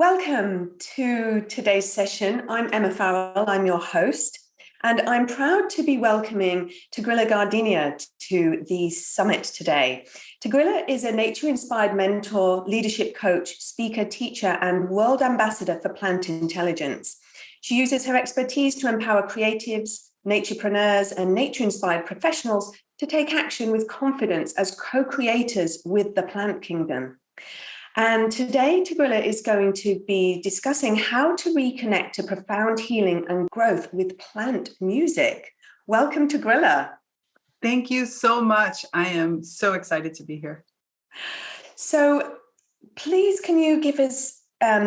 Welcome to today's session. I'm Emma Farrell, I'm your host, and I'm proud to be welcoming Tigrilla Gardenia to the summit today. Tigrilla is a nature-inspired mentor, leadership coach, speaker, teacher, and world ambassador for plant intelligence. She uses her expertise to empower creatives, naturepreneurs, and nature-inspired professionals to take action with confidence as co-creators with the plant kingdom. And today, Tigrilla is going to be discussing how to reconnect to profound healing and growth with plant music. Welcome, Tigrilla. Thank you so much. I am so excited to be here. So please, can you give us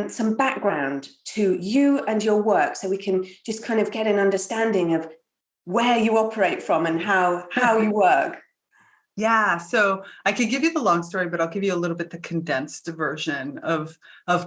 some background to you and your work so we can just kind of get an understanding of where you operate from and how you work? Yeah, so I could give you the long story, but I'll give you a little bit the condensed version of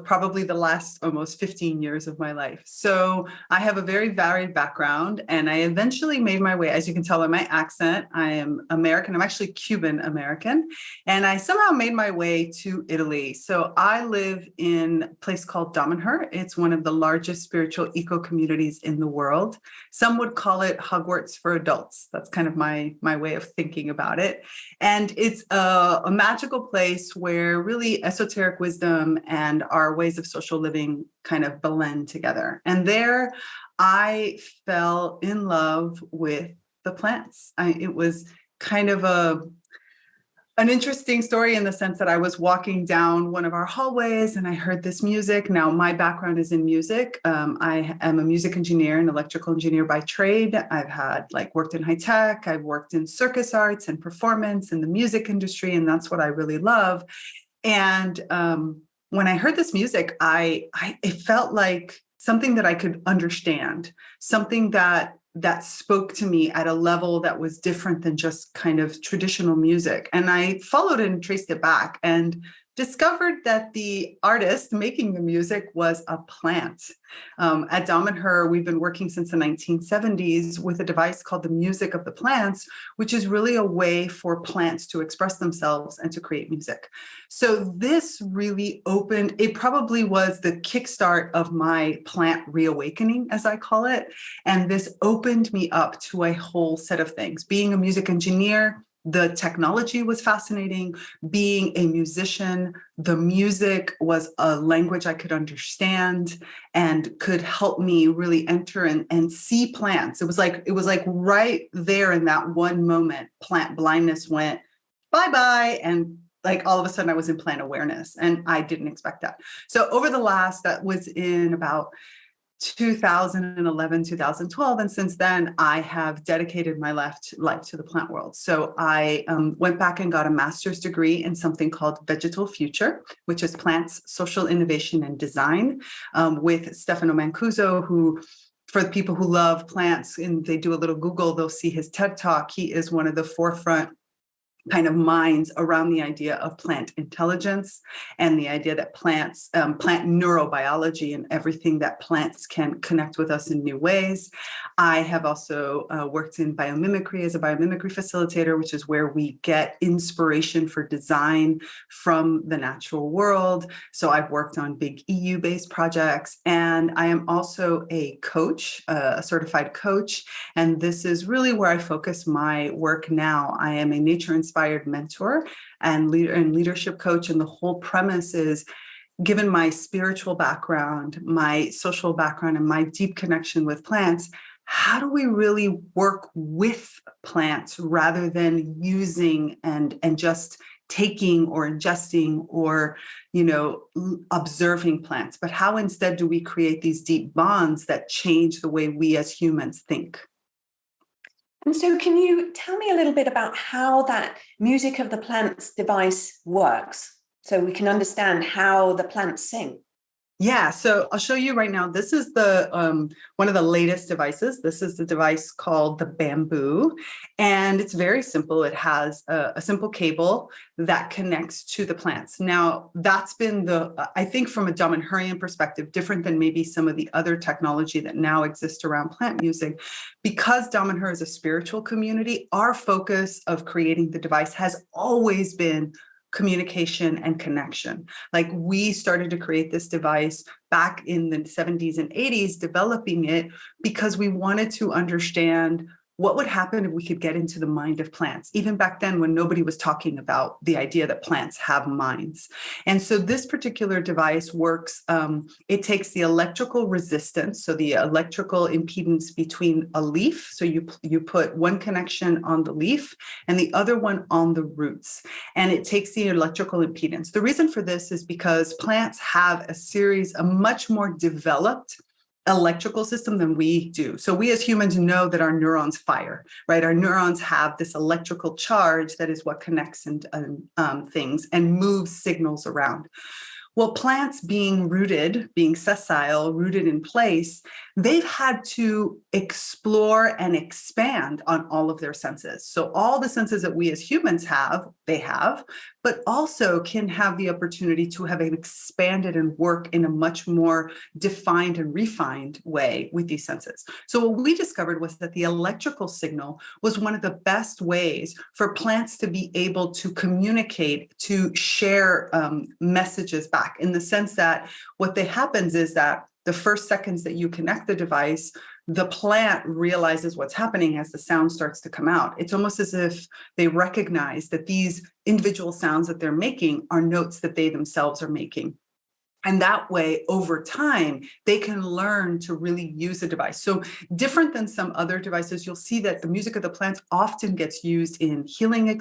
probably the last almost 15 years of my life. So I have a very varied background, and I eventually made my way, as you can tell by my accent, I am American. I'm actually Cuban American, and I somehow made my way to Italy. So I live in a place called Damanhur. It's one of the largest spiritual eco-communities in the world. Some would call it Hogwarts for adults. That's kind of my way of thinking about it. And it's a magical place where really esoteric wisdom and our ways of social living kind of blend together. And there I fell in love with the plants. It was kind of an interesting story in the sense that I was walking down one of our hallways and I heard this music. Now, my background is in music. I am a music engineer and electrical engineer by trade. I've worked in high tech. I've worked in circus arts and performance in the music industry, and that's what I really love. And when I heard this music, it felt like something that I could understand, something that spoke to me at a level that was different than just kind of traditional music. And I followed it and traced it back and discovered that the artist making the music was a plant. At Damanhur, we've been working since the 1970s with a device called the Music of the Plants, which is really a way for plants to express themselves and to create music. So this really opened, it probably was the kickstart of my plant reawakening, as I call it. And this opened me up to a whole set of things. Being a music engineer, the technology was fascinating. Being a musician, the music was a language I could understand and could help me really enter and see plants. It was like right there in that one moment, plant blindness went bye-bye, and like all of a sudden I was in plant awareness, and I didn't expect that. So over that was in about 2011, 2012. And since then, I have dedicated my life to the plant world. So I went back and got a master's degree in something called Vegetal Future, which is plants, social innovation and design, with Stefano Mancuso, who, for the people who love plants and they do a little Google, they'll see his TED Talk. He is one of the forefront kind of minds around the idea of plant intelligence and the idea that plants, plant neurobiology and everything that plants can connect with us in new ways. I have also worked in biomimicry as a biomimicry facilitator, which is where we get inspiration for design from the natural world. So I've worked on big EU-based projects, and I am also a coach, a certified coach. And this is really where I focus my work now. I am a nature-inspired mentor and leadership coach. And the whole premise is, given my spiritual background, my social background, and my deep connection with plants, how do we really work with plants rather than using and just taking or ingesting or, observing plants? But how instead do we create these deep bonds that change the way we as humans think? And so can you tell me a little bit about how that Music of the Plants device works so we can understand how the plants sing? Yeah, so I'll show you right now. This is the one of the latest devices. This is the device called the Bamboo, and it's very simple. It has a simple cable that connects to the plants. Now, that's been I think from a Damanhurian perspective, different than maybe some of the other technology that now exists around plant music. Because Damanhur is a spiritual community, our focus of creating the device has always been communication, and connection. Like, we started to create this device back in the 70s and 80s, developing it because we wanted to understand what would happen if we could get into the mind of plants, even back then when nobody was talking about the idea that plants have minds. And so this particular device works, it takes the electrical resistance, so the electrical impedance between a leaf. So you put one connection on the leaf and the other one on the roots, and it takes the electrical impedance. The reason for this is because plants have a much more developed electrical system than we do. So we as humans know that our neurons fire, right? Our neurons have this electrical charge that is what connects things and moves signals around. Well, plants being sessile, rooted in place, they've had to explore and expand on all of their senses. So all the senses that we as humans have, they have, but also can have the opportunity to have expanded and work in a much more defined and refined way with these senses. So what we discovered was that the electrical signal was one of the best ways for plants to be able to communicate, to share messages back, in the sense that what happens is that the first seconds that you connect the device, the plant realizes what's happening as the sound starts to come out. It's almost as if they recognize that these individual sounds that they're making are notes that they themselves are making. And that way, over time, they can learn to really use the device. So different than some other devices, you'll see that the music of the plants often gets used in healing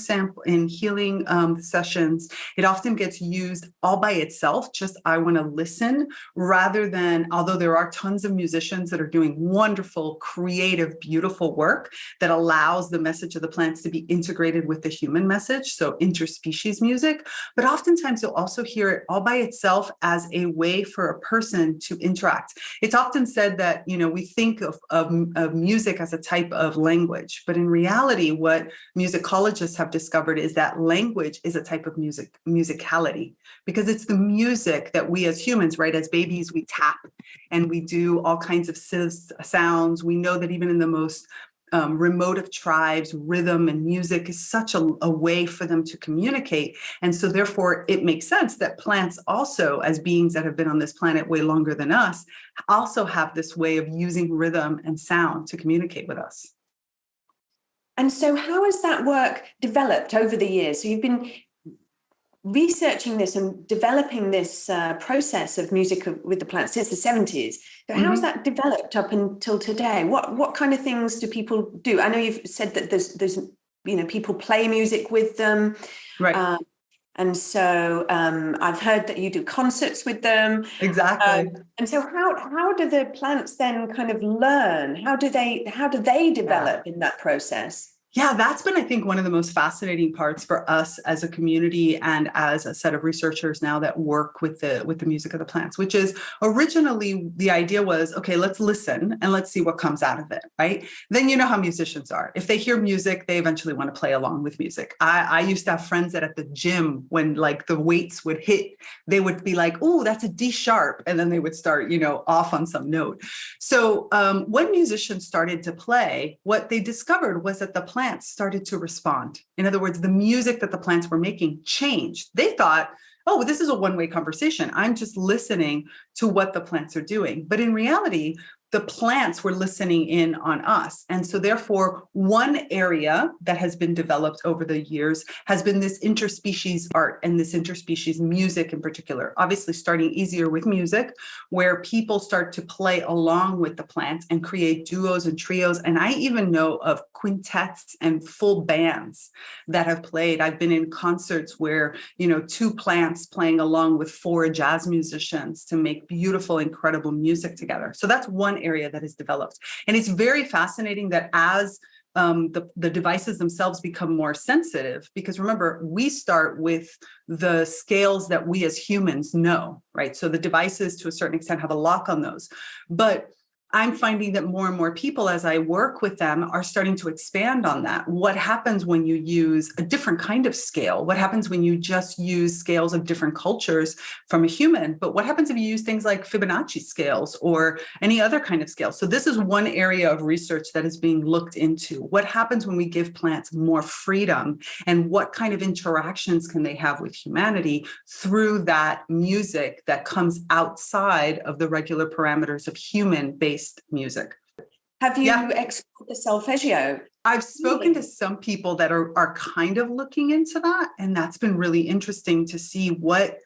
sessions. It often gets used all by itself, just I want to listen, rather than, although there are tons of musicians that are doing wonderful, creative, beautiful work that allows the message of the plants to be integrated with the human message, so interspecies music. But oftentimes you'll also hear it all by itself as a way for a person to interact. It's often said that, we think of music as a type of language, but in reality, what musicologists have discovered is that language is a type of musicality, because it's the music that we as humans, right, as babies, we tap and we do all kinds of sounds. We know that even in the most remote of tribes, rhythm and music is such a way for them to communicate. And so therefore, it makes sense that plants also, as beings that have been on this planet way longer than us, also have this way of using rhythm and sound to communicate with us. And so how has that work developed over the years? So you've been researching this and developing this process of music with the plants since the 70s. So how has that developed up until today? What kind of things do people do? I know you've said that there's people play music with them, right? And so I've heard that you do concerts with them. Exactly. And so how do the plants then kind of learn? How do they develop in that process? Yeah, that's been, I think, one of the most fascinating parts for us as a community and as a set of researchers now that work with the music of the plants, which is originally the idea was, okay, let's listen and let's see what comes out of it, right? Then you know how musicians are. If they hear music, they eventually want to play along with music. I used to have friends that at the gym, when like the weights would hit, they would be like, oh, that's a D sharp. And then they would start, off on some note. So when musicians started to play, what they discovered was that the plants started to respond. In other words, the music that the plants were making changed. They thought, oh, this is a one-way conversation. I'm just listening to what the plants are doing. But in reality, the plants were listening in on us. And so therefore, one area that has been developed over the years has been this interspecies art and this interspecies music in particular, obviously starting easier with music, where people start to play along with the plants and create duos and trios. And I even know of quintets and full bands that have played. I've been in concerts where, two plants playing along with 4 jazz musicians to make beautiful, incredible music together. So that's one area that is developed. And it's very fascinating that as the devices themselves become more sensitive, because remember, we start with the scales that we as humans know, right? So the devices to a certain extent have a lock on those. But I'm finding that more and more people, as I work with them, are starting to expand on that. What happens when you use a different kind of scale? What happens when you just use scales of different cultures from a human? But what happens if you use things like Fibonacci scales or any other kind of scale? So this is one area of research that is being looked into. What happens when we give plants more freedom, and what kind of interactions can they have with humanity through that music that comes outside of the regular parameters of human-based music? Have you explored the solfeggio? I've spoken to some people that are kind of looking into that, and that's been really interesting to see what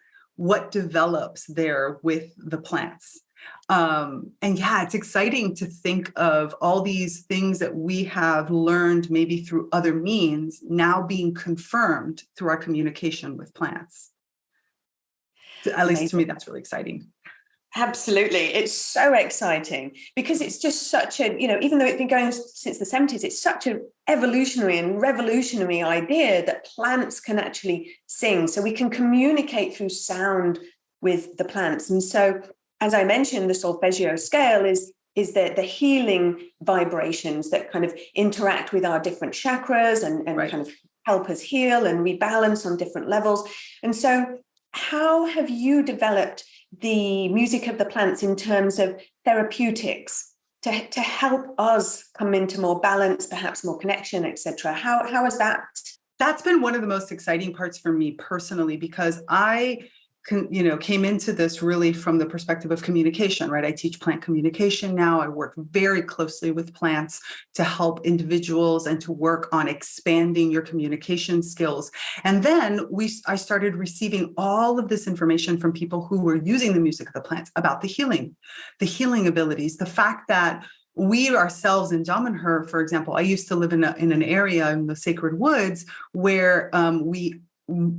develops there with the plants. And yeah, it's exciting to think of all these things that we have learned maybe through other means now being confirmed through our communication with plants. At least to me, that's really exciting. Absolutely. It's so exciting because it's just such a, even though it's been going since the 70s, it's such an evolutionary and revolutionary idea that plants can actually sing. So we can communicate through sound with the plants. And so, as I mentioned, the solfeggio scale is the healing vibrations that kind of interact with our different chakras and Right. kind of help us heal and rebalance on different levels. And so how have you developed the music of the plants in terms of therapeutics to help us come into more balance, perhaps more connection, etc.? How is that? That's been one of the most exciting parts for me personally, because I came into this really from the perspective of communication, right? I teach plant communication now. I work very closely with plants to help individuals and to work on expanding your communication skills. And then I started receiving all of this information from people who were using the music of the plants about the healing abilities, the fact that we ourselves in Damanhur, for example, I used to live in an area in the sacred woods where we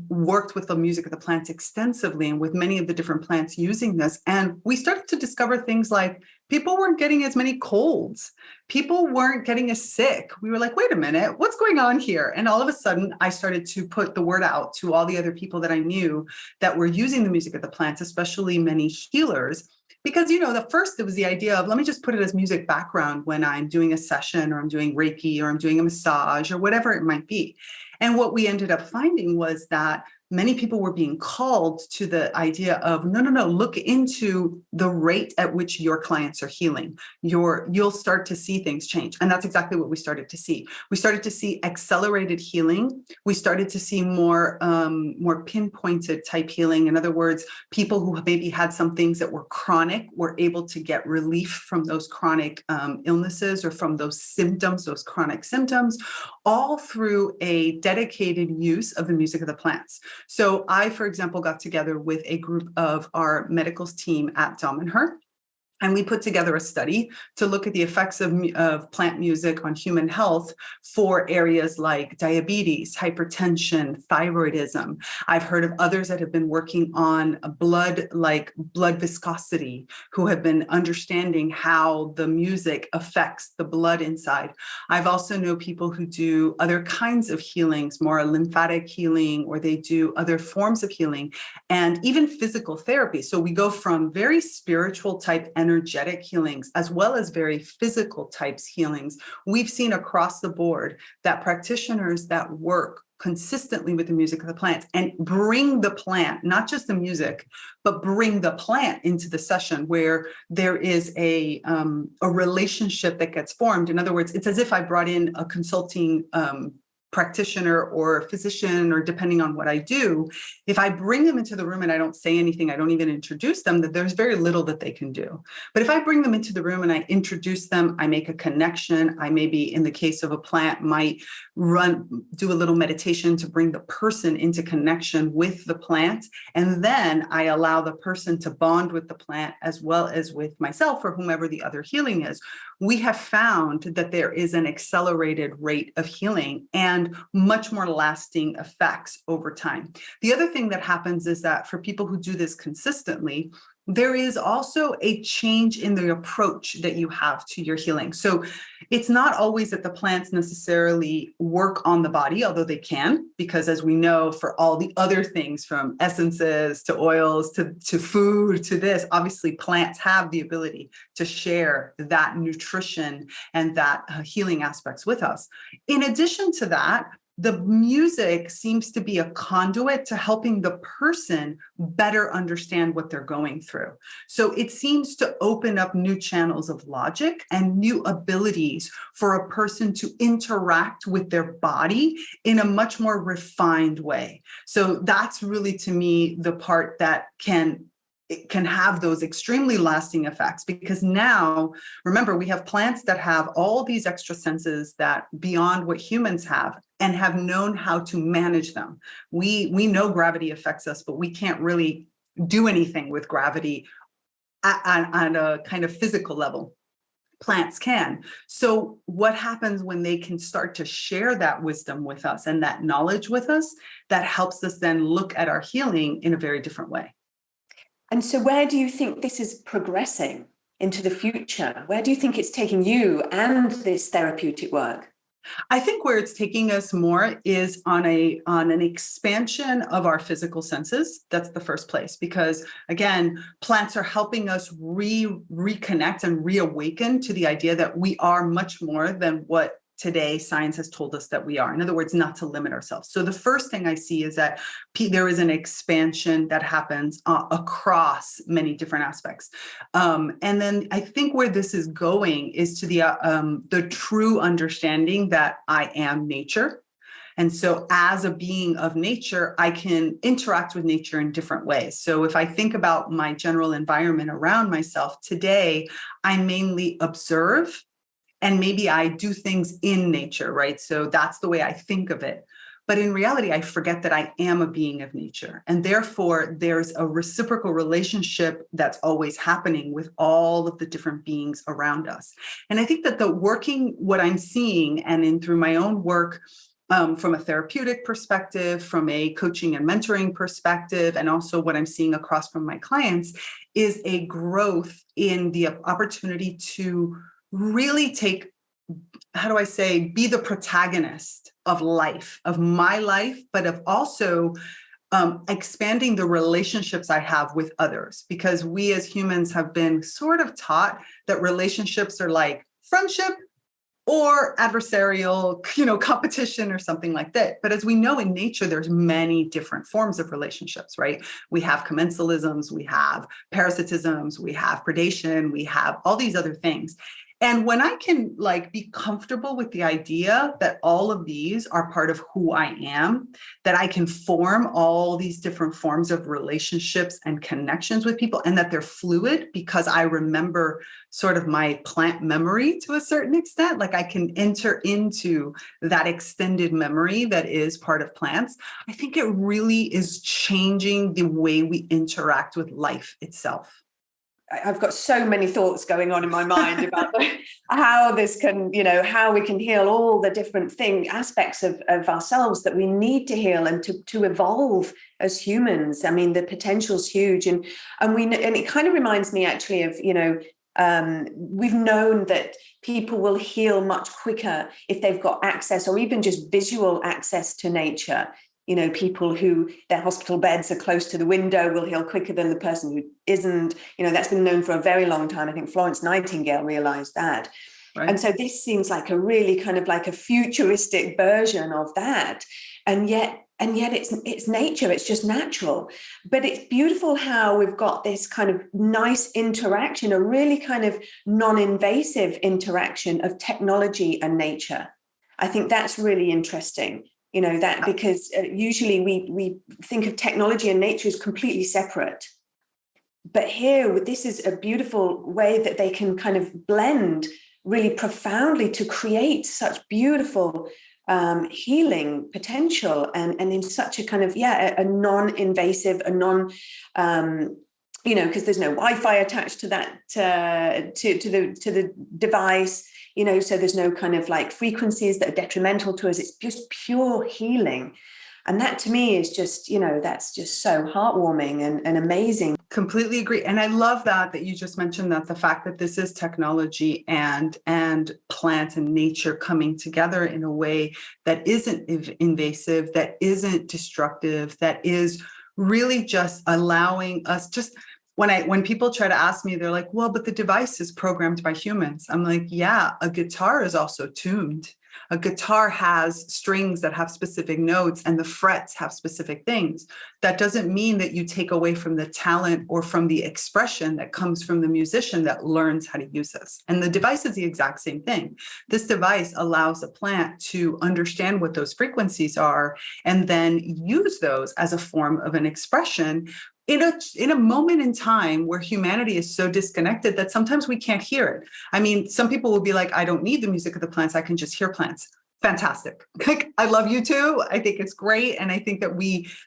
worked with the music of the plants extensively and with many of the different plants using this. And we started to discover things like people weren't getting as many colds. People weren't getting as sick. We were like, wait a minute, what's going on here? And all of a sudden, I started to put the word out to all the other people that I knew that were using the music of the plants, especially many healers. Because, the first, it was the idea of, let me just put it as music background when I'm doing a session or I'm doing Reiki or I'm doing a massage or whatever it might be. And what we ended up finding was that many people were being called to the idea of, no, look into the rate at which your clients are healing. You'll start to see things change. And that's exactly what we started to see. We started to see accelerated healing. We started to see more pinpointed type healing. In other words, people who maybe had some things that were chronic were able to get relief from those chronic illnesses or from those symptoms, those chronic symptoms, all through a dedicated use of the music of the plants. So I, for example, got together with a group of our medicals team at Damanhur, and we put together a study to look at the effects of plant music on human health for areas like diabetes, hypertension, thyroidism. I've heard of others that have been working on blood viscosity, who have been understanding how the music affects the blood inside. I've also known people who do other kinds of healings, more lymphatic healing, or they do other forms of healing, and even physical therapy. So we go from very spiritual type energetic healings, as well as very physical types healings. We've seen across the board that practitioners that work consistently with the music of the plants and bring the plant, not just the music, but bring the plant into the session where there is a relationship that gets formed. In other words, it's as if I brought in a consulting practitioner or physician, or depending on what I do. If I bring them into the room and I don't say anything, I don't even introduce them, that there's very little that they can do. But if I bring them into the room and I introduce them, I make a connection. I maybe, in the case of a plant, might do a little meditation to bring the person into connection with the plant. And then I allow the person to bond with the plant as well as with myself or whomever the other healing is. We have found that there is an accelerated rate of healing and much more lasting effects over time. The other thing that happens is that for people who do this consistently, there is also a change in the approach that you have to your healing. So it's not always that the plants necessarily work on the body, although they can, because as we know, for all the other things from essences to oils to food to this, obviously plants have the ability to share that nutrition and that healing aspects with us. In addition to that, the music seems to be a conduit to helping the person better understand what they're going through. So it seems to open up new channels of logic and new abilities for a person to interact with their body in a much more refined way. So that's really, to me, the part that it can have those extremely lasting effects, because now, remember, we have plants that have all these extra senses that beyond what humans have and have known how to manage them. We know gravity affects us, but we can't really do anything with gravity on a kind of physical level. Plants can. So what happens when they can start to share that wisdom with us and that knowledge with us, that helps us then look at our healing in a very different way. And so where do you think this is progressing into the future? Where do you think it's taking you and this therapeutic work? I think where it's taking us more is on an expansion of our physical senses. That's the first place, because again, plants are helping us reconnect and reawaken to the idea that we are much more than what today science has told us that we are. In other words, not to limit ourselves. So the first thing I see is that there is an expansion that happens across many different aspects. And then I think where this is going is to the true understanding that I am nature. And so as a being of nature, I can interact with nature in different ways. So if I think about my general environment around myself today, I mainly observe. And maybe I do things in nature, right? So that's the way I think of it. But in reality, I forget that I am a being of nature. And therefore, there's a reciprocal relationship that's always happening with all of the different beings around us. And I think that what I'm seeing and through my own work, from a therapeutic perspective, from a coaching and mentoring perspective, and also what I'm seeing across from my clients, is a growth in the opportunity to really be the protagonist of life, of my life, but of also expanding the relationships I have with others. Because we as humans have been sort of taught that relationships are like friendship or adversarial, competition or something like that. But as we know in nature, there's many different forms of relationships, right? We have commensalisms, we have parasitisms, we have predation, we have all these other things. And when I can be comfortable with the idea that all of these are part of who I am, that I can form all these different forms of relationships and connections with people, and that they're fluid because I remember sort of my plant memory to a certain extent, like I can enter into that extended memory that is part of plants. I think it really is changing the way we interact with life itself. I've got so many thoughts going on in my mind about how this can, how we can heal all the different aspects of ourselves that we need to heal and to evolve as humans. I mean, the potential's huge. And it kind of reminds me actually of, we've known that people will heal much quicker if they've got access or even just visual access to nature. People who their hospital beds are close to the window will heal quicker than the person who isn't. That's been known for a very long time. I think Florence Nightingale realized that. Right. And so this seems like a really kind of like a futuristic version of that. And yet it's nature, it's just natural. But it's beautiful how we've got this kind of nice interaction, a really kind of non-invasive interaction of technology and nature. I think that's really interesting. That because usually we think of technology and nature as completely separate. But here, this is a beautiful way that they can kind of blend really profoundly to create such beautiful healing potential and in such a kind of, a non-invasive, because there's no Wi-Fi attached to that, to the device. So there's no kind of like frequencies that are detrimental to us. It's just pure healing. And that to me is just, that's just so heartwarming and amazing. Completely agree. And I love that you just mentioned that the fact that this is technology and plants and nature coming together in a way that isn't invasive, that isn't destructive, that is really just allowing us just when people try to ask me, they're like, well, but the device is programmed by humans. I'm like, yeah, a guitar is also tuned. A guitar has strings that have specific notes and the frets have specific things. That doesn't mean that you take away from the talent or from the expression that comes from the musician that learns how to use this. And the device is the exact same thing. This device allows a plant to understand what those frequencies are and then use those as a form of an expression in a moment in time where humanity is so disconnected that sometimes we can't hear it. I mean, some people will be like, I don't need the music of the plants. I can just hear plants. Fantastic. Like, I love you too. I think it's great. And I think that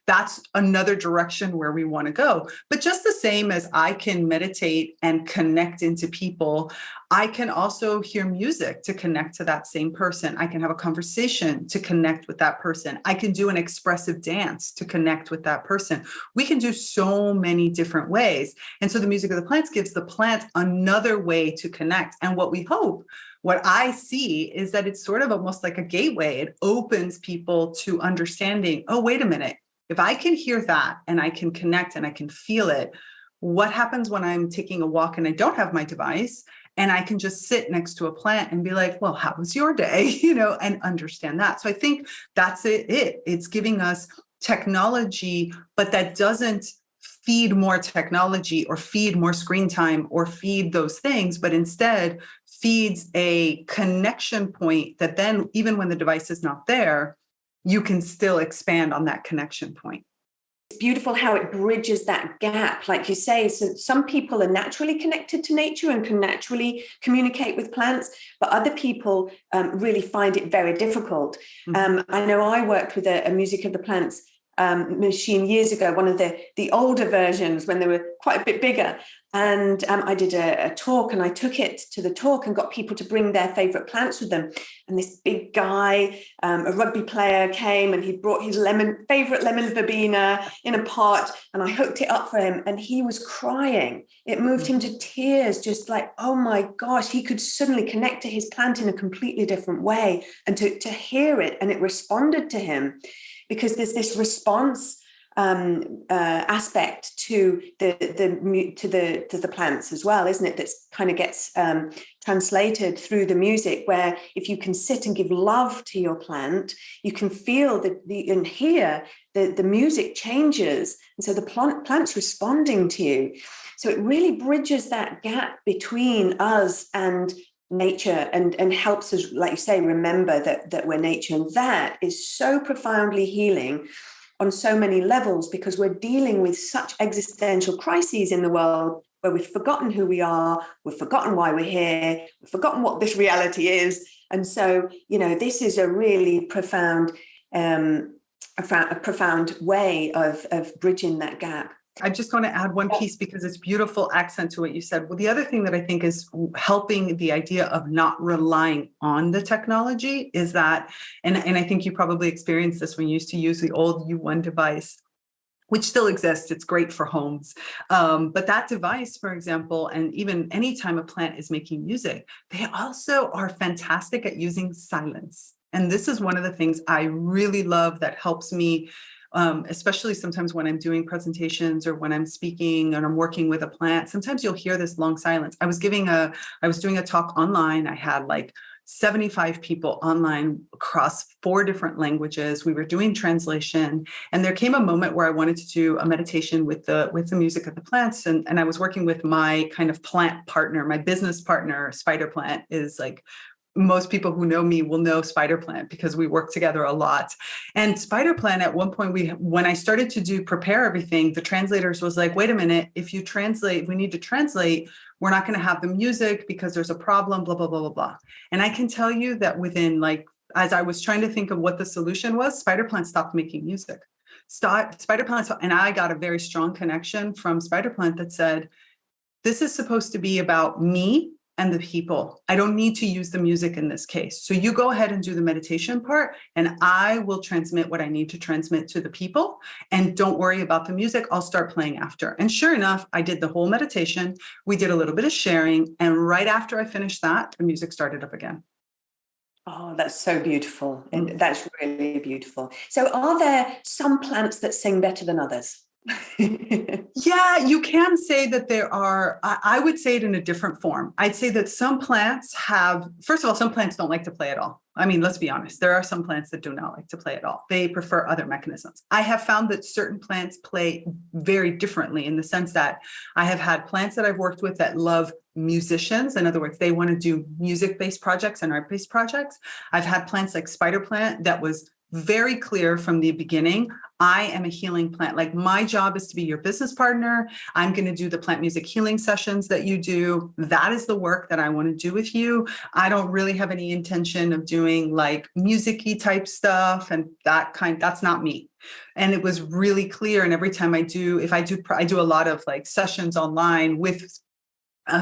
that's another direction where we want to go. But just the same as I can meditate and connect into people, I can also hear music to connect to that same person. I can have a conversation to connect with that person. I can do an expressive dance to connect with that person. We can do so many different ways. And so the music of the plants gives the plants another way to connect. And what I see is that it's sort of almost like a gateway. It opens people to understanding, oh, wait a minute. If I can hear that and I can connect and I can feel it, what happens when I'm taking a walk and I don't have my device and I can just sit next to a plant and be like, well, how was your day? And understand that. So I think that's it. It's giving us technology, but that doesn't feed more technology or feed more screen time or feed those things, but instead feeds a connection point that then, even when the device is not there, you can still expand on that connection point. It's beautiful how it bridges that gap, like you say. So some people are naturally connected to nature and can naturally communicate with plants, but other people really find it very difficult. I know I worked with a music of the plants machine years ago, one of the older versions when they were quite a bit bigger. And I did a talk, and I took it to the talk and got people to bring their favorite plants with them. And this big guy, a rugby player, came and he brought his favorite lemon verbena in a pot, and I hooked it up for him, and he was crying. It moved him to tears, just like, oh my gosh, he could suddenly connect to his plant in a completely different way, and to hear it, and it responded to him. Because there's this response aspect to the plants as well, isn't it? That kind of gets translated through the music, where if you can sit and give love to your plant, you can feel and hear the music changes, and so the plant's responding to you. So it really bridges that gap between us and nature and helps us, like you say, remember that we're nature. And that is so profoundly healing on so many levels, because we're dealing with such existential crises in the world where we've forgotten who we are, we've forgotten why we're here, we've forgotten what this reality is. And so, this is a really profound way of bridging that gap. I'm just going to add one piece because it's beautiful accent to what you said. Well, the other thing that I think is helping the idea of not relying on the technology is that, and I think you probably experienced this when you used to use the old U1 device, which still exists. It's great for homes. But that device, for example, and even anytime a plant is making music, they also are fantastic at using silence. And this is one of the things I really love that helps me, especially sometimes when I'm doing presentations or when I'm speaking and I'm working with a plant. Sometimes you'll hear this long silence. I was doing a talk online. I had like 75 people online across 4 different languages. We were doing translation, and there came a moment where I wanted to do a meditation with the music of the plants. And I was working with my kind of plant partner, my business partner. Spider Plant is like, most people who know me will know Spider Plant because we work together a lot. And Spider Plant, at one point, when I started to prepare everything, the translators was like, wait a minute, if we need to translate, we're not going to have the music because there's a problem, blah, blah, blah, blah, blah. And I can tell you that within, as I was trying to think of what the solution was, Spider Plant stopped making music. Spider Plant, and I got a very strong connection from Spider Plant that said, this is supposed to be about me and the people. I don't need to use the music in this case. So you go ahead and do the meditation part, and I will transmit what I need to transmit to the people. And don't worry about the music. I'll start playing after. And sure enough, I did the whole meditation. We did a little bit of sharing. And right after I finished that, the music started up again. Oh, that's so beautiful. And that's really beautiful. So are there some plants that sing better than others? Yeah, you can say that there are, I would say it in a different form. I'd say that some plants have, first of all, some plants don't like to play at all. I mean, let's be honest, there are some plants that do not like to play at all. They prefer other mechanisms. I have found that certain plants play very differently, in the sense that I have had plants that I've worked with that love musicians. In other words, they want to do music-based projects and art-based projects. I've had plants like spider plant that was very clear from the beginning. I am a healing plant. Like, my job is to be your business partner. I'm going to do the plant music healing sessions that you do. That is the work that I want to do with you. I don't really have any intention of doing like music-y type stuff and that's not me. And it was really clear. And every time I do a lot of like sessions online with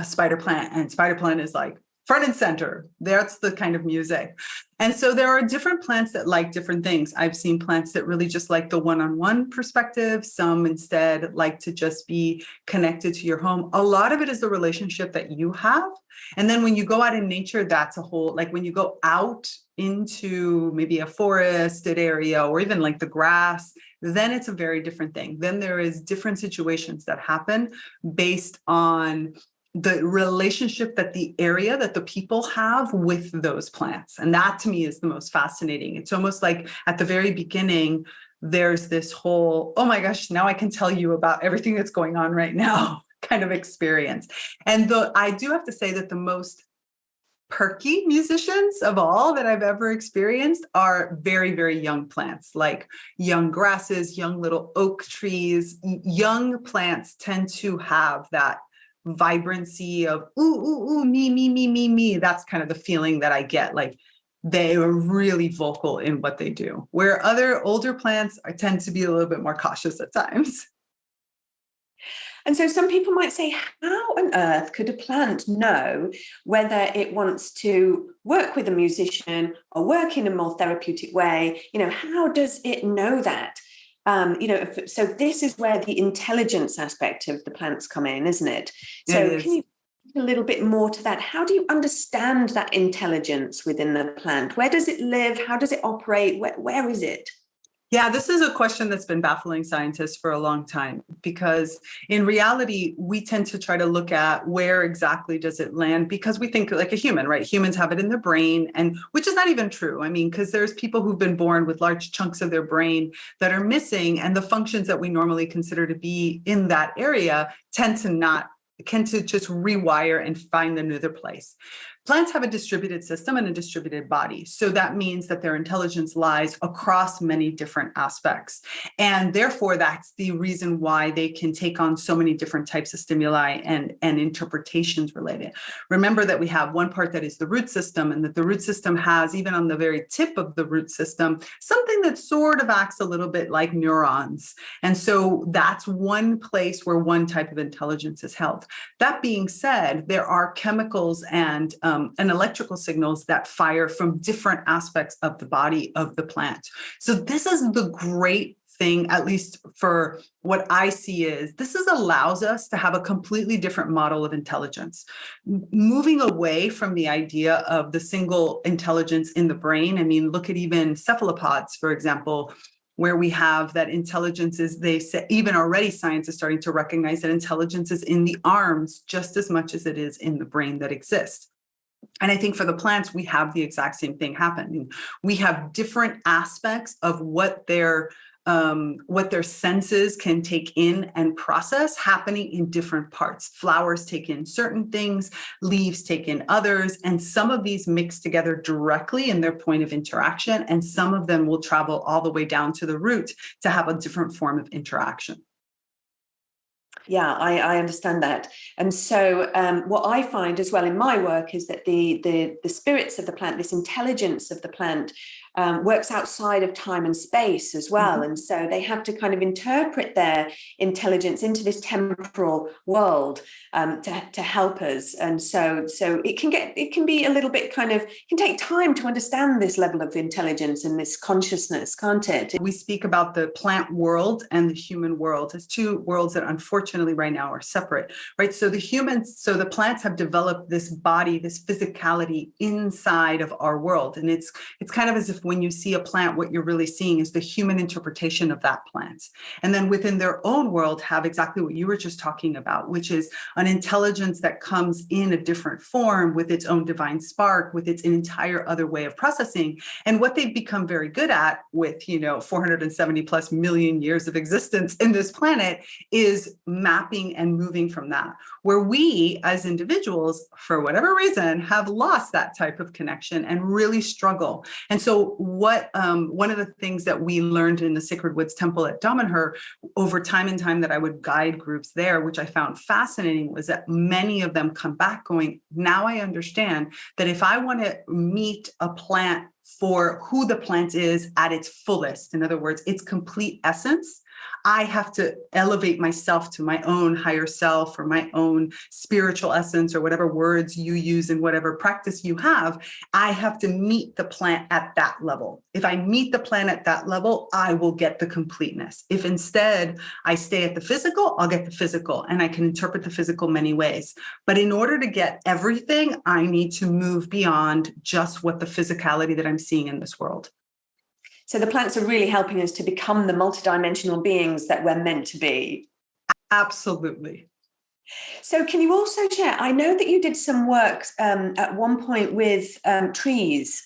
spider plant, and spider plant is like front and center. That's the kind of music. And so there are different plants that like different things. I've seen plants that really just like the one-on-one perspective. Some instead like to just be connected to your home. A lot of it is the relationship that you have. And then when you go out in nature, that's a whole, like when you go out into maybe a forested area or even like the grass, then it's a very different thing. Then there is different situations that happen based on the relationship that the area, that the people have with those plants. And that to me is the most fascinating. It's almost like at the very beginning, there's this whole, oh my gosh, now I can tell you about everything that's going on right now kind of experience. And I do have to say that the most perky musicians of all that I've ever experienced are very, very young plants, like young grasses, young little oak trees. Young plants tend to have that vibrancy of me. That's kind of the feeling that I get. Like, they are really vocal in what they do, where other older plants tend to be a little bit more cautious at times. And so some people might say, how on earth could a plant know whether it wants to work with a musician or work in a more therapeutic way? How does it know that? So this is where the intelligence aspect of the plants come in, isn't it? So can you a little bit more to that? How do you understand that intelligence within the plant? Where does it live? How does it operate? Where is it? Yeah, this is a question that's been baffling scientists for a long time, because in reality, we tend to try to look at where exactly does it land, because we think like a human, right? Humans have it in their brain, and which is not even true. I mean, because there's people who've been born with large chunks of their brain that are missing, and the functions that we normally consider to be in that area tend to just rewire and find another place. Plants have a distributed system and a distributed body. So that means that their intelligence lies across many different aspects. And therefore, that's the reason why they can take on so many different types of stimuli and interpretations related. Remember that we have one part that is the root system, and that the root system has, even on the very tip of the root system, something that sort of acts a little bit like neurons. And so that's one place where one type of intelligence is held. That being said, there are chemicals and electrical signals that fire from different aspects of the body of the plant. So this is the great thing, at least for what I see, is this allows us to have a completely different model of intelligence, moving away from the idea of the single intelligence in the brain. I mean, look at even cephalopods, for example, where we have that intelligence is, they say, even already science is starting to recognize that intelligence is in the arms just as much as it is in the brain that exists. And I think for the plants, we have the exact same thing happening. We have different aspects of what their senses can take in and process happening in different parts. Flowers take in certain things, leaves take in others, and some of these mix together directly in their point of interaction, and some of them will travel all the way down to the root to have a different form of interaction. Yeah, I understand that. And so what I find as well in my work is that the spirits of the plant, this intelligence of the plant, works outside of time and space as well. Mhm. And so they have to kind of interpret their intelligence into this temporal world to help us. And so it can be a little bit it can take time to understand this level of intelligence and this consciousness, can't it? We speak about the plant world and the human world as two worlds that unfortunately right now are separate, right? So the plants have developed this body, this physicality inside of our world. And it's kind of as if when you see a plant, what you're really seeing is the human interpretation of that plant. And then within their own world have exactly what you were just talking about, which is an intelligence that comes in a different form with its own divine spark, with its entire other way of processing. And what they've become very good at with, 470 plus million years of existence in this planet is mapping and moving from that, where we as individuals, for whatever reason, have lost that type of connection and really struggle. And so one of the things that we learned in the Sacred Woods Temple at Damanhur over time and time that I would guide groups there, which I found fascinating, was that many of them come back going, now I understand that if I want to meet a plant for who the plant is at its fullest, in other words, its complete essence, I have to elevate myself to my own higher self or my own spiritual essence or whatever words you use in whatever practice you have. I have to meet the plant at that level. If I meet the plant at that level, I will get the completeness. If instead I stay at the physical, I'll get the physical, and I can interpret the physical many ways. But in order to get everything, I need to move beyond just what the physicality that I'm seeing in this world. So the plants are really helping us to become the multidimensional beings that we're meant to be. Absolutely. So can you also share, I know that you did some work at one point with trees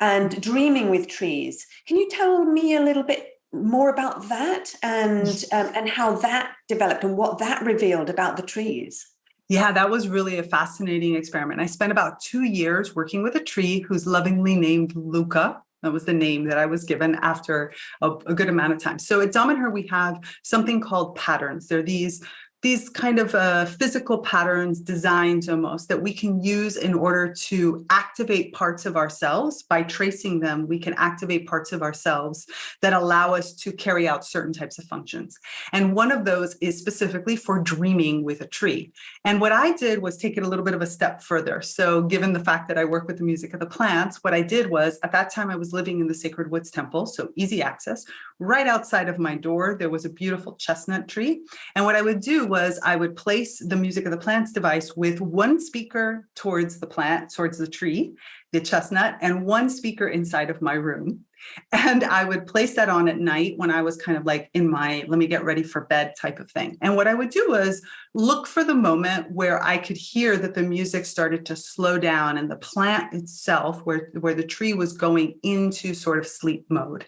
and dreaming with trees. Can you tell me a little bit more about that and how that developed and what that revealed about the trees? Yeah, that was really a fascinating experiment. I spent about 2 years working with a tree who's lovingly named Luca. That was the name that I was given after a good amount of time. So at Damanhur, we have something called patterns. They're these kind of physical patterns, designs almost, that we can use in order to activate parts of ourselves. By tracing them, we can activate parts of ourselves that allow us to carry out certain types of functions. And one of those is specifically for dreaming with a tree. And what I did was take it a little bit of a step further. So given the fact that I work with the music of the plants, what I did was, at that time I was living in the Sacred Woods Temple, so easy access. Right outside of my door, there was a beautiful chestnut tree. And what I would do was I would place the music of the plants device with one speaker towards the plant, towards the tree, the chestnut, and one speaker inside of my room. And I would place that on at night when I was kind of like in my, let me get ready for bed type of thing. And what I would do was look for the moment where I could hear that the music started to slow down and the plant itself, where the tree was going into sort of sleep mode.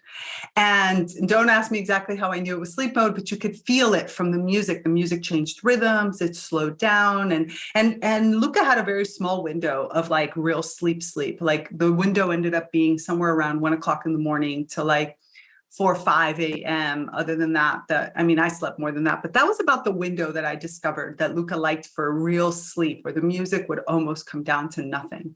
And don't ask me exactly how I knew it was sleep mode, but you could feel it from the music. The music changed rhythms, it slowed down. And Luca had a very small window of like real sleep. Like the window ended up being somewhere around 1 o'clock in the morning to like 4 or 5 a.m. Other than that, I slept more than that, but that was about the window that I discovered that Luca liked for real sleep, where the music would almost come down to nothing.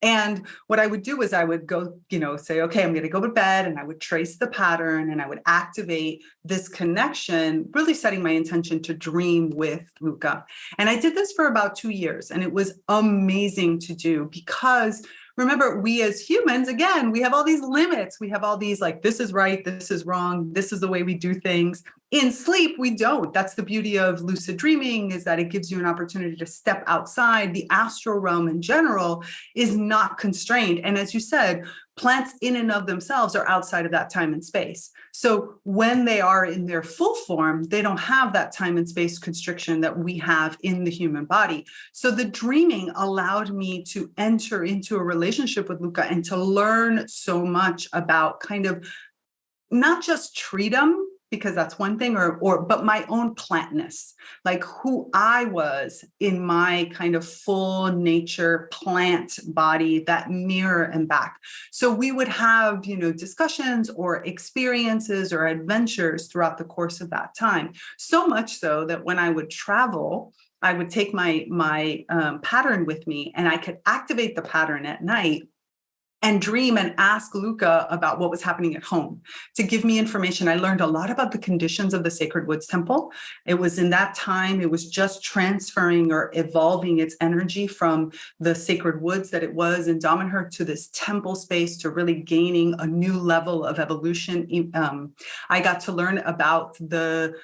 And what I would do is I would go, say, okay, I'm going to go to bed, and I would trace the pattern and I would activate this connection, really setting my intention to dream with Luca. And I did this for about 2 years, and it was amazing to do because remember, we as humans, again, we have all these limits. We have all these like, this is right, this is wrong, this is the way we do things. In sleep, we don't. That's the beauty of lucid dreaming, is that it gives you an opportunity to step outside. The astral realm in general is not constrained. And as you said, plants in and of themselves are outside of that time and space. So when they are in their full form, they don't have that time and space constriction that we have in the human body. So the dreaming allowed me to enter into a relationship with Luca and to learn so much about kind of not just treedom, because that's one thing, but my own plantness, like who I was in my kind of full nature plant body, that mirror and back. So we would have, discussions or experiences or adventures throughout the course of that time. So much so that when I would travel, I would take my pattern with me, and I could activate the pattern at night and dream and ask Luca about what was happening at home to give me information. I learned a lot about the conditions of the Sacred Woods Temple. It was in that time, it was just transferring or evolving its energy from the sacred woods that it was in Damanhur to this temple space, to really gaining a new level of evolution. I got to learn about the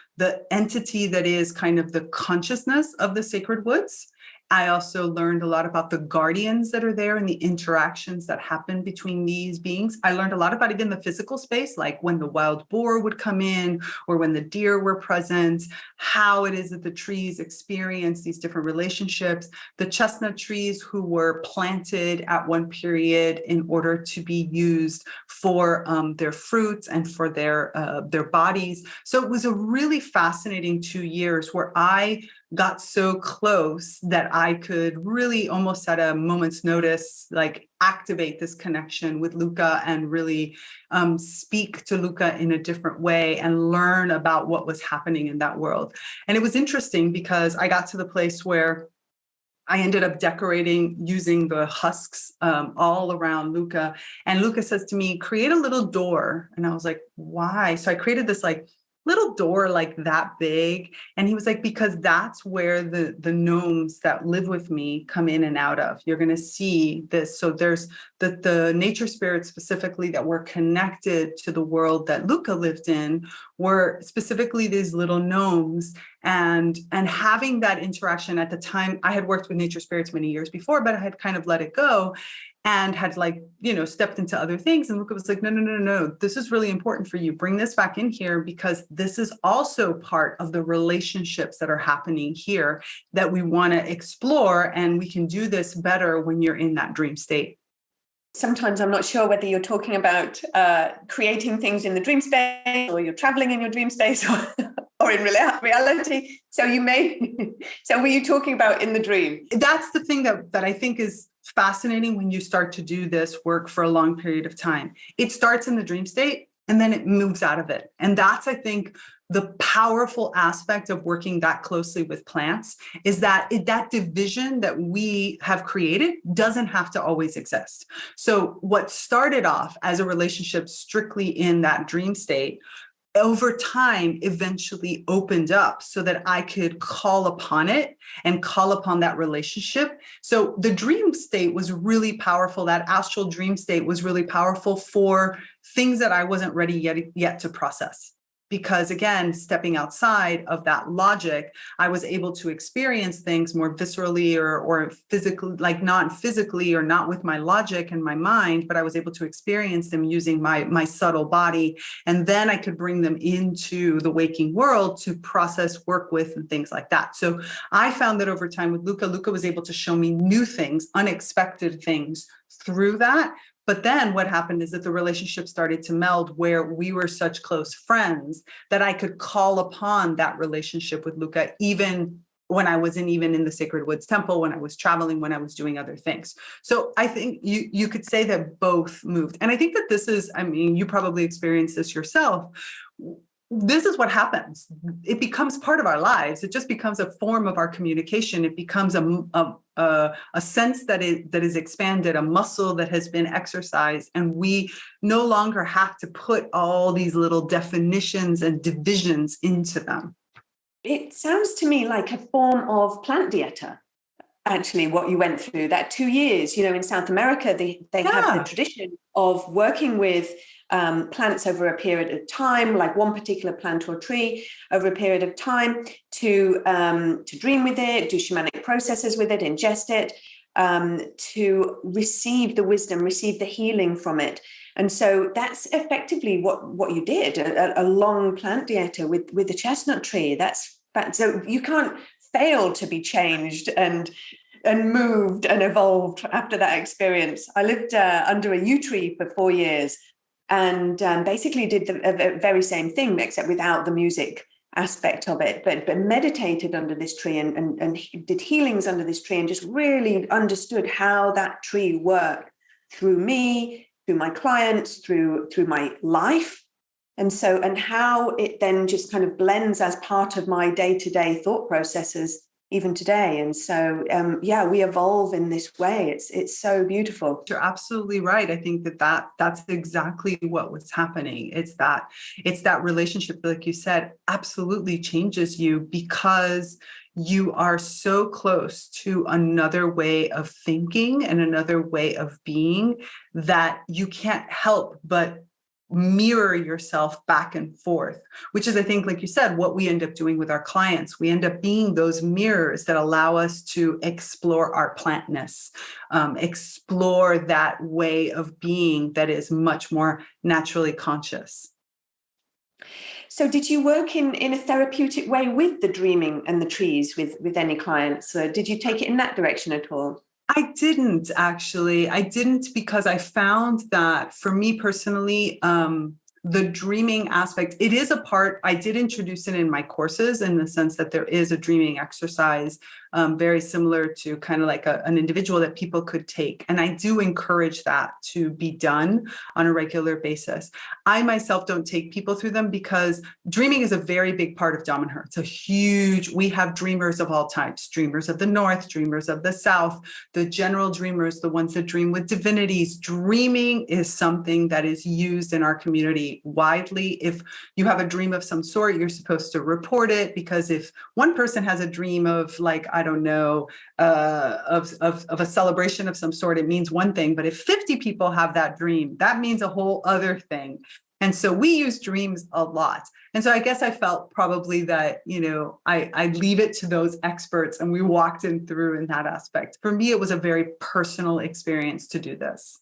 entity that is kind of the consciousness of the sacred woods. I also learned a lot about the guardians that are there and the interactions that happen between these beings. I learned a lot about even the physical space, like when the wild boar would come in or when the deer were present, how it is that the trees experience these different relationships. The chestnut trees who were planted at one period in order to be used for their fruits and for their bodies. So it was a really fascinating 2 years where I got so close that I could really almost at a moment's notice, like activate this connection with Luca and really speak to Luca in a different way and learn about what was happening in that world. And it was interesting because I got to the place where I ended up decorating using the husks all around Luca. And Luca says to me, create a little door. And I was like, why? So I created this like little door like that big. And he was like, because that's where the gnomes that live with me come in and out of. You're going to see this. So there's the nature spirits specifically that were connected to the world that Luca lived in were specifically these little gnomes. And having that interaction at the time, I had worked with nature spirits many years before, but I had kind of let it go and had stepped into other things. And Luca was like, no, this is really important for you. Bring this back in here because this is also part of the relationships that are happening here that we want to explore. And we can do this better when you're in that dream state. Sometimes I'm not sure whether you're talking about creating things in the dream space or you're traveling in your dream space or in reality. So were you talking about in the dream? That's the thing that I think is fascinating when you start to do this work for a long period of time. It starts in the dream state and then it moves out of it. And that's, I think, the powerful aspect of working that closely with plants is that that division that we have created doesn't have to always exist. So what started off as a relationship strictly in that dream state over time eventually opened up so that I could call upon it and call upon that relationship. So the dream state was really powerful. That astral dream state was really powerful for things that I wasn't ready yet to process. Because again, stepping outside of that logic, I was able to experience things more viscerally or physically, like not physically or not with my logic and my mind, but I was able to experience them using my subtle body. And then I could bring them into the waking world to process, work with, and things like that. So I found that over time with Luca was able to show me new things, unexpected things through that. But then what happened is that the relationship started to meld where we were such close friends that I could call upon that relationship with Luca, even when I wasn't even in the Sacred Woods Temple, when I was traveling, when I was doing other things. So I think you could say that both moved. And I think that this is, you probably experienced this yourself. This is what happens. It becomes part of our lives. It just becomes a form of our communication. It becomes a sense that is expanded, a muscle that has been exercised, and we no longer have to put all these little definitions and divisions into them. It sounds to me like a form of plant dieta. Actually, what you went through that 2 years, in South America, they have the tradition of working with plants over a period of time, like one particular plant or tree over a period of time to dream with it, do shamanic processes with it, ingest it, to receive the wisdom, receive the healing from it. And so that's effectively what you did, a long plant dieta with the chestnut tree. So you can't fail to be changed and moved and evolved after that experience. I lived under a yew tree for 4 years and basically did the very same thing, except without the music aspect of it, but meditated under this tree and did healings under this tree and just really understood how that tree worked through me, through my clients, through my life. And how it then just kind of blends as part of my day-to-day thought processes even today. And so, we evolve in this way. It's so beautiful. You're absolutely right. I think that's exactly what was happening. It's that relationship, like you said, absolutely changes you because you are so close to another way of thinking and another way of being that you can't help but mirror yourself back and forth, which is, I think, like you said, what we end up doing with our clients. We end up being those mirrors that allow us to explore our plantness, explore that way of being that is much more naturally conscious. So did you work in a therapeutic way with the dreaming and the trees with any clients? Did you take it in that direction at all? I didn't actually. I didn't because I found that for me personally, the dreaming aspect, it is a part, I did introduce it in my courses in the sense that there is a dreaming exercise, very similar to kind of like an individual that people could take. And I do encourage that to be done on a regular basis. I myself don't take people through them because dreaming is a very big part of Damanhur. It's a huge, we have dreamers of all types, dreamers of the North, dreamers of the South, the general dreamers, the ones that dream with divinities. Dreaming is something that is used in our community widely. If you have a dream of some sort, you're supposed to report it, because if one person has a dream of, like, I don't know, of a celebration of some sort, it means one thing. But if 50 people have that dream, that means a whole other thing. And so we use dreams a lot. And so I guess I felt probably that, I leave it to those experts, and we walked in through in that aspect. For me, it was a very personal experience to do this.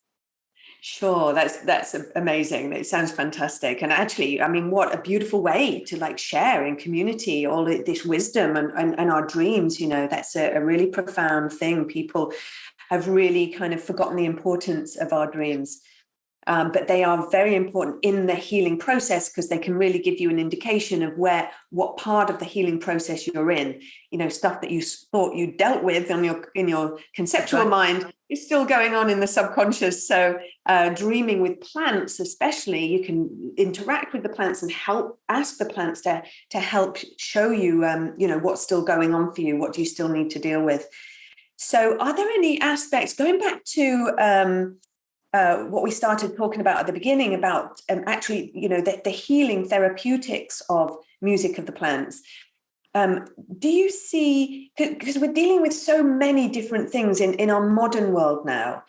Sure, that's amazing. It sounds fantastic. And actually, I mean, what a beautiful way to share in community all this wisdom and our dreams. That's a really profound thing. People have really kind of forgotten the importance of our dreams. But they are very important in the healing process, because they can really give you an indication of what part of the healing process you're in. Stuff that you thought you dealt with in your conceptual mind is still going on in the subconscious. So dreaming with plants, especially, you can interact with the plants and ask the plants to help show you, what's still going on for you. What do you still need to deal with? So are there any aspects, going back to what we started talking about at the beginning about actually, the healing therapeutics of music of the plants. Do you see, because we're dealing with so many different things in our modern world now,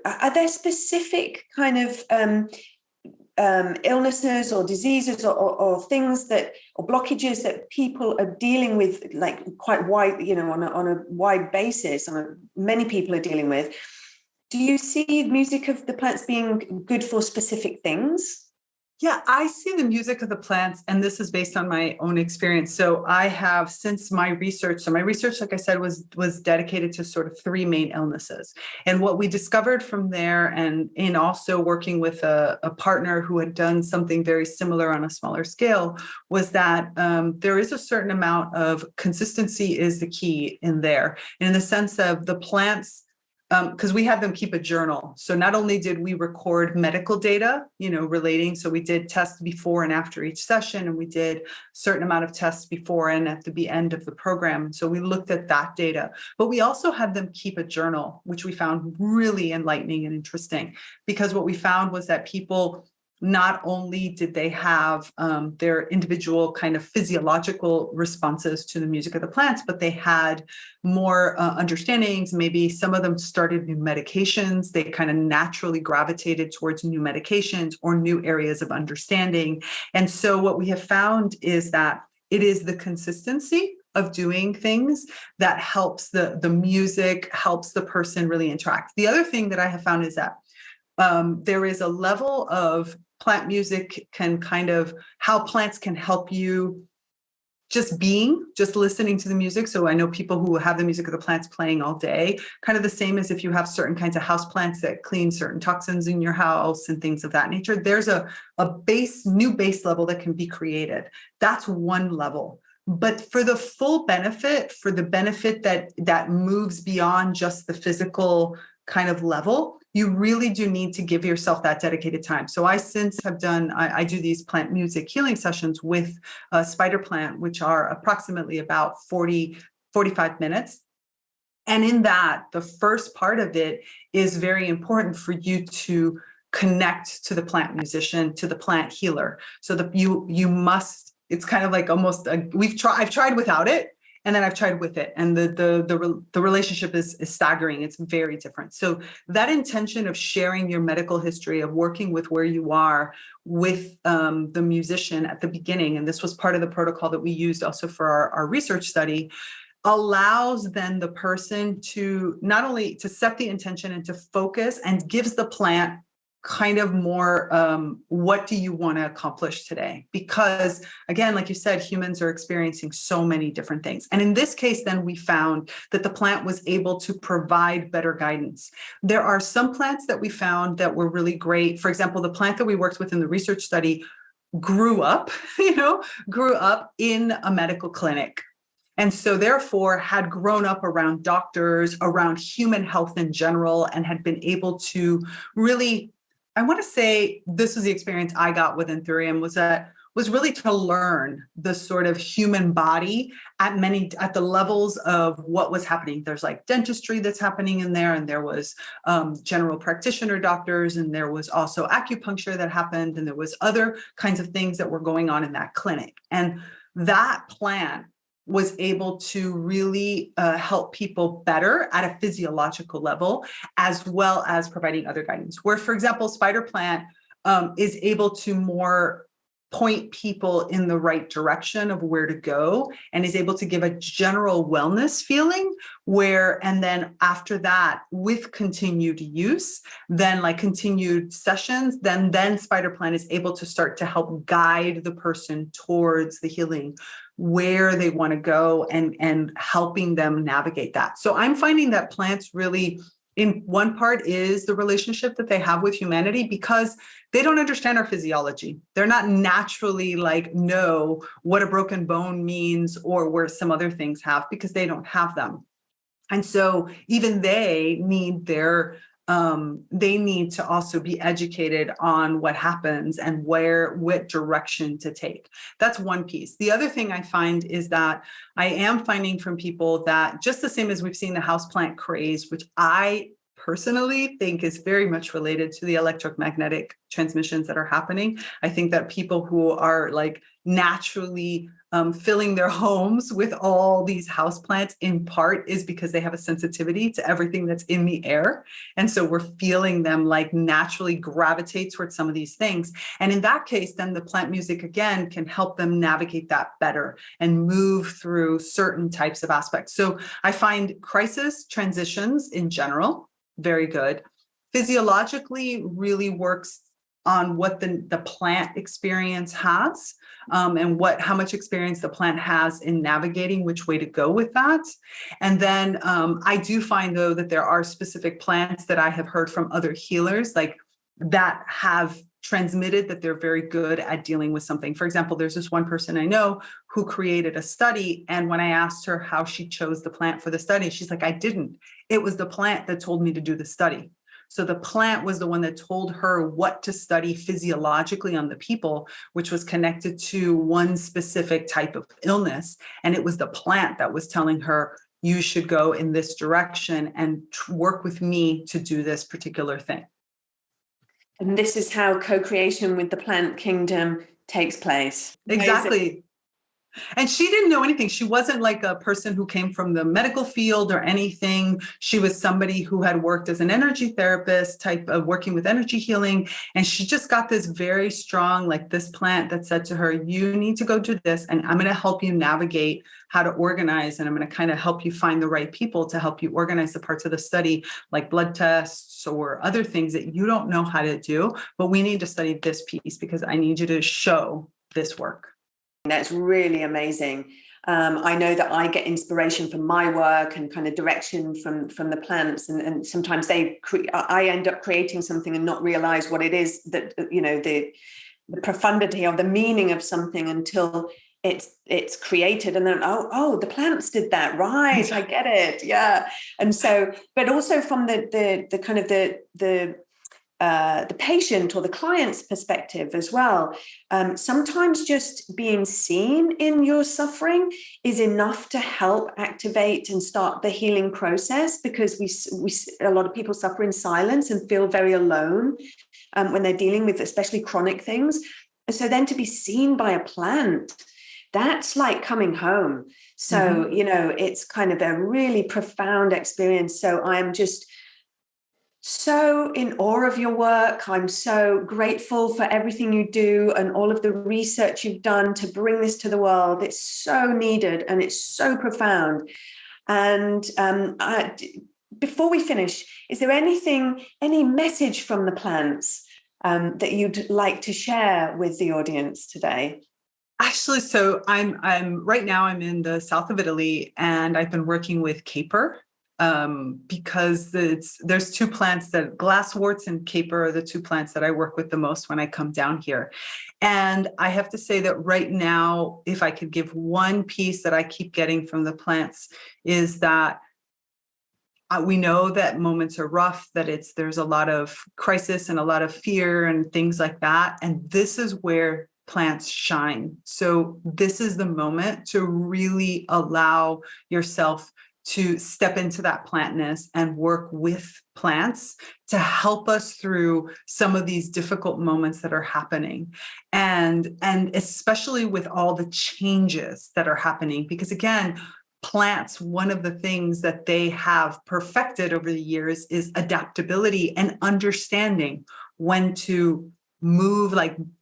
are there specific kind of illnesses or diseases or things or blockages that people are dealing with, like quite wide, on a wide basis, many people are dealing with? Do you see music of the plants being good for specific things? Yeah, I see the music of the plants, and this is based on my own experience. So I have, since my research, like I said, was dedicated to sort of three main illnesses. And what we discovered from there, and in also working with a partner who had done something very similar on a smaller scale, was that there is a certain amount of consistency is the key in there. And in the sense of the plants, because we had them keep a journal. So not only did we record medical data, relating, so we did tests before and after each session, and we did a certain amount of tests before and at the end of the program. So we looked at that data, but we also had them keep a journal, which we found really enlightening and interesting, because what we found was that people, not only did they have their individual kind of physiological responses to the music of the plants, but they had more understandings. Maybe some of them started new medications. They kind of naturally gravitated towards new medications or new areas of understanding. And so what we have found is that it is the consistency of doing things that helps the music, helps the person really interact. The other thing that I have found is that there is a level of plant music how plants can help you just listening to the music. So I know people who have the music of the plants playing all day, kind of the same as if you have certain kinds of house plants that clean certain toxins in your house and things of that nature. There's a new base level that can be created. That's one level. But for the full benefit, for the benefit that moves beyond just the physical kind of level, you really do need to give yourself that dedicated time. So I do these plant music healing sessions with a spider plant, which are approximately about 40 45 minutes. And in that, the first part of it is very important for you to connect to the plant musician, to the plant healer. So that you must, it's kind of like almost I've tried without it, and then I've tried with it, and the relationship is staggering. It's very different. So that intention of sharing your medical history, of working with where you are with the musician at the beginning, and this was part of the protocol that we used also for our research study, allows then the person to not only to set the intention and to focus, and gives the plant kind of more, what do you want to accomplish today? Because again, like you said, humans are experiencing so many different things. And in this case, then we found that the plant was able to provide better guidance. There are some plants that we found that were really great. For example, the plant that we worked with in the research study grew up in a medical clinic. And so therefore had grown up around doctors, around human health in general, and had been able to really, I want to say this was the experience I got with Anthurium, was really to learn the sort of human body at the levels of what was happening. There's like dentistry that's happening in there, and there was general practitioner doctors, and there was also acupuncture that happened, and there was other kinds of things that were going on in that clinic. And that plant was able to really help people better at a physiological level, as well as providing other guidance. Where, for example, spider plant is able to more point people in the right direction of where to go, and is able to give a general wellness feeling and then after that, with continued use, then like continued sessions, then spider plant is able to start to help guide the person towards the healing, where they want to go, and helping them navigate that. So I'm finding that plants really, in one part, is the relationship that they have with humanity, because they don't understand our physiology. They're not naturally know what a broken bone means or where some other things have, because they don't have them. And so even they need they need to also be educated on what happens and what direction to take. That's one piece. The other thing I find is that I am finding from people that, just the same as we've seen the houseplant craze, which I personally think is very much related to the electromagnetic transmissions that are happening. I think that people who are naturally filling their homes with all these houseplants, in part, is because they have a sensitivity to everything that's in the air. And so we're feeling them naturally gravitate towards some of these things. And in that case, then the plant music, again, can help them navigate that better and move through certain types of aspects. So I find crisis transitions in general very good. Physiologically really works on what the plant experience has, and how much experience the plant has in navigating which way to go with that. And then I do find, though, that there are specific plants that I have heard from other healers that have transmitted that they're very good at dealing with something. For example, there's this one person I know who created a study, and when I asked her how she chose the plant for the study, she's like, I didn't. It was the plant that told me to do the study. So the plant was the one that told her what to study physiologically on the people, which was connected to one specific type of illness. And it was the plant that was telling her, you should go in this direction and work with me to do this particular thing. And this is how co-creation with the plant kingdom takes place. Exactly. And she didn't know anything. She wasn't like a person who came from the medical field or anything. She was somebody who had worked as an energy therapist, type of working with energy healing. And she just got this very strong, this plant that said to her, you need to go do this, and I'm going to help you navigate how to organize. And I'm going to kind of help you find the right people to help you organize the parts of the study, like blood tests or other things that you don't know how to do. But we need to study this piece because I need you to show this work. That's really amazing. I know that I get inspiration from my work and kind of direction from the plants, and sometimes I end up creating something and not realize what it is that, the profundity of the meaning of something until it's created, and then the plants did that, right? I get it, yeah. And so, but also from the kind of the the patient or the client's perspective as well. Sometimes just being seen in your suffering is enough to help activate and start the healing process, because a lot of people suffer in silence and feel very alone when they're dealing with especially chronic things. And so then to be seen by a plant, that's like coming home. So, it's kind of a really profound experience. So I'm just so in awe of your work. I'm so grateful for everything you do and all of the research you've done to bring this to the world. It's so needed and it's so profound. And before we finish, is there any message from the plants that you'd like to share with the audience today? Actually, so I'm right now I'm in the south of Italy, and I've been working with caper. Because there's two plants that glassworts and caper are the two plants that I work with the most when I come down here. And I have to say that right now, if I could give one piece that I keep getting from the plants, is that we know that moments are rough, that there's a lot of crisis and a lot of fear and things like that. And this is where plants shine. So this is the moment to really allow yourself to step into that plantness and work with plants to help us through some of these difficult moments that are happening. And especially with all the changes that are happening, because again, plants, one of the things that they have perfected over the years is adaptability and understanding when to move,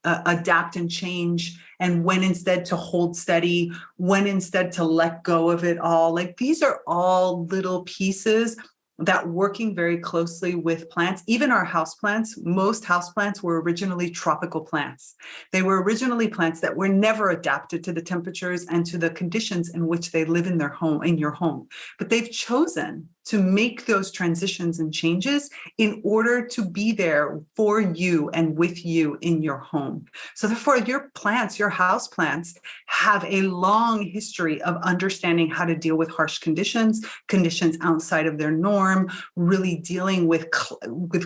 adapt and change, and when instead to hold steady, when instead to let go of it all. These are all little pieces that working very closely with plants, even our houseplants, most houseplants were originally tropical plants. They were originally plants that were never adapted to the temperatures and to the conditions in which they live in your home. But they've chosen to make those transitions and changes in order to be there for you and with you in your home. So therefore, your plants, your house plants, have a long history of understanding how to deal with harsh conditions outside of their norm, really dealing with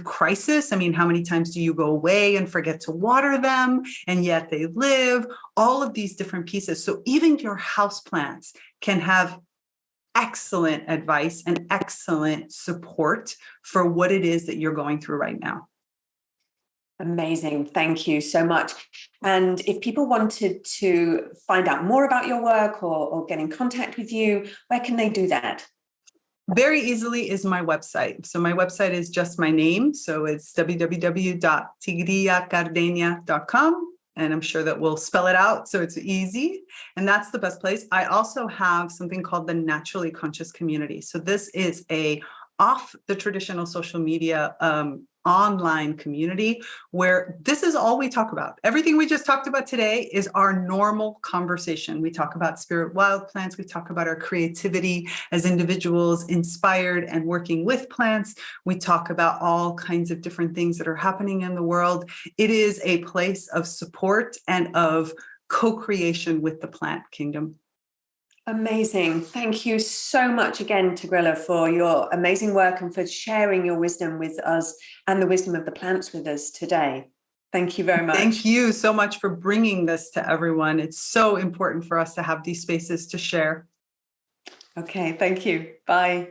crisis. I mean, how many times do you go away and forget to water them, and yet they live? All of these different pieces. So even your house plants can have excellent advice and excellent support for what it is that you're going through right now. Amazing. Thank you so much. And if people wanted to find out more about your work or get in contact with you, where can they do that? Very easily is my website. So my website is just my name. So it's www.tigriacardenia.com. And I'm sure that we'll spell it out, so it's easy. And that's the best place. I also have something called the Naturally Conscious Community. So this is off the traditional social media online community where this is all we talk about. Everything we just talked about today is our normal conversation. We talk about spirit wild plants. We talk about our creativity as individuals inspired and working with plants. We talk about all kinds of different things that are happening in the world. It is a place of support and of co-creation with the plant kingdom. Amazing. Thank you so much again, Tigrilla, for your amazing work and for sharing your wisdom with us and the wisdom of the plants with us today. Thank you very much. Thank you so much for bringing this to everyone. It's so important for us to have these spaces to share. Okay, thank you. Bye.